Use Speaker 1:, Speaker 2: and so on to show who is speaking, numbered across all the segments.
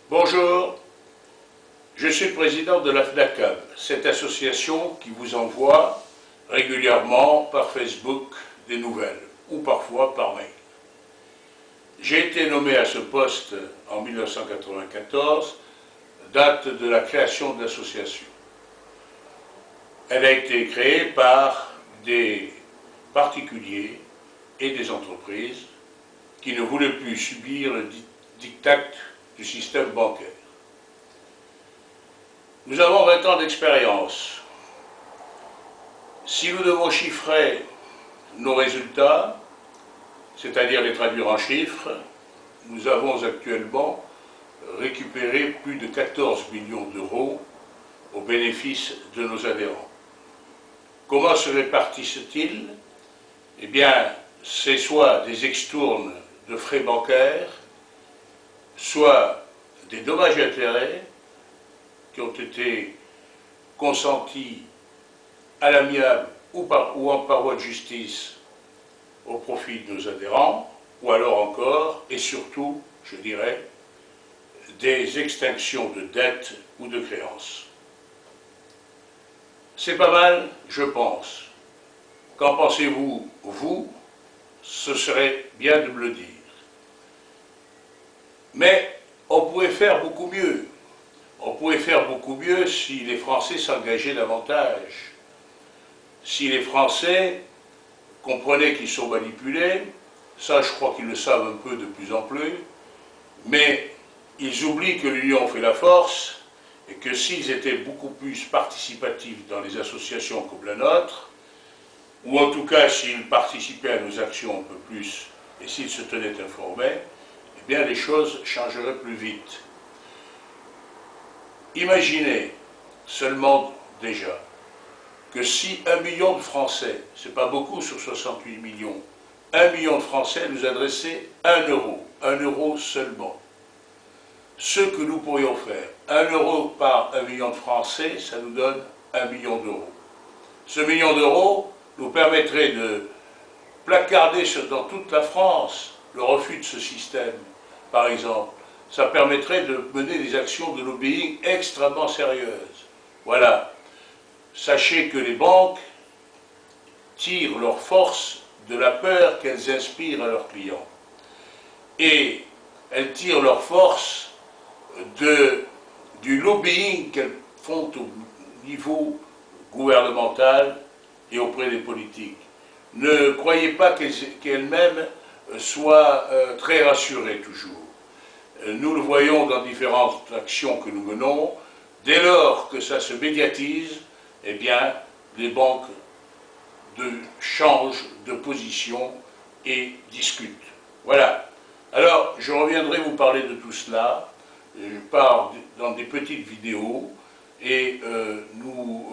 Speaker 1: Bonjour, je suis le président de la FNACAB, cette association qui vous envoie régulièrement par Facebook des nouvelles, ou parfois par mail. J'ai été nommé à ce poste en 1994, date de la création de l'association. Elle a été créée par des particuliers et des entreprises qui ne voulaient plus subir le diktat du système bancaire. Nous avons 20 ans d'expérience. Si nous devons chiffrer nos résultats, c'est-à-dire les traduire en chiffres, nous avons actuellement récupéré plus de 14 millions d'euros au bénéfice de nos adhérents. Comment se répartissent-ils? Eh bien, c'est soit des extournes de frais bancaires, soit des dommages et intérêts qui ont été consentis à l'amiable ou par voie de justice au profit de nos adhérents, ou alors encore, et surtout, je dirais, des extinctions de dettes ou de créances. C'est pas mal, je pense. Qu'en pensez-vous, vous? Ce serait bien de me le dire. Mais on pourrait faire beaucoup mieux. On pourrait faire beaucoup mieux si les Français s'engageaient davantage. Si les Français comprenaient qu'ils sont manipulés, ça je crois qu'ils le savent un peu de plus en plus, mais ils oublient que l'union fait la force et que s'ils étaient beaucoup plus participatifs dans les associations comme la nôtre, ou en tout cas s'ils participaient à nos actions un peu plus et s'ils se tenaient informés, eh bien les choses changeraient plus vite. Imaginez seulement déjà que si 1 million de Français, c'est pas beaucoup sur 68 millions, 1 million de Français nous adressaient 1 euro seulement. Ce que nous pourrions faire, 1 euro par 1 million de Français, ça nous donne 1 million d'euros. Ce million d'euros nous permettrait de placarder dans toute la France le refus de ce système, par exemple. Ça permettrait de mener des actions de lobbying extrêmement sérieuses. Voilà. Sachez que les banques tirent leur force de la peur qu'elles inspirent à leurs clients. Et elles tirent leur force du lobbying qu'elles font au niveau gouvernemental et auprès des politiques. Ne croyez pas qu'elles-mêmes soient très rassurées toujours. Nous le voyons dans différentes actions que nous menons. Dès lors que ça se médiatise, eh bien, les banques changent de position et discutent. Voilà. Alors, je reviendrai vous parler de tout cela. Je pars dans des petites vidéos et nous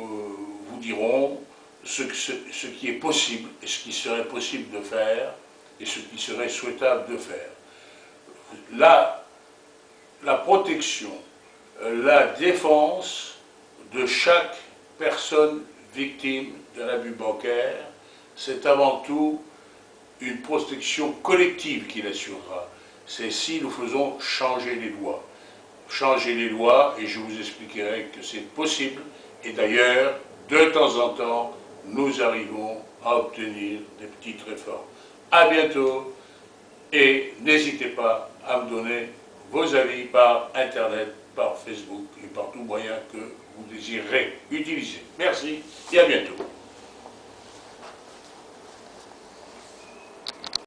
Speaker 1: vous dirons ce qui est possible et ce qui serait possible de faire et ce qui serait souhaitable de faire. La protection, la défense de chaque personne victime d'un abus bancaire, c'est avant tout une protection collective qui l'assurera. C'est si nous faisons changer les lois. Changer les lois, et je vous expliquerai que c'est possible, et d'ailleurs, de temps en temps, nous arrivons à obtenir des petites réformes. À bientôt, et n'hésitez pas à me donner vos avis par Internet, par Facebook et par tout moyen que vous désirez utiliser. Merci et à bientôt.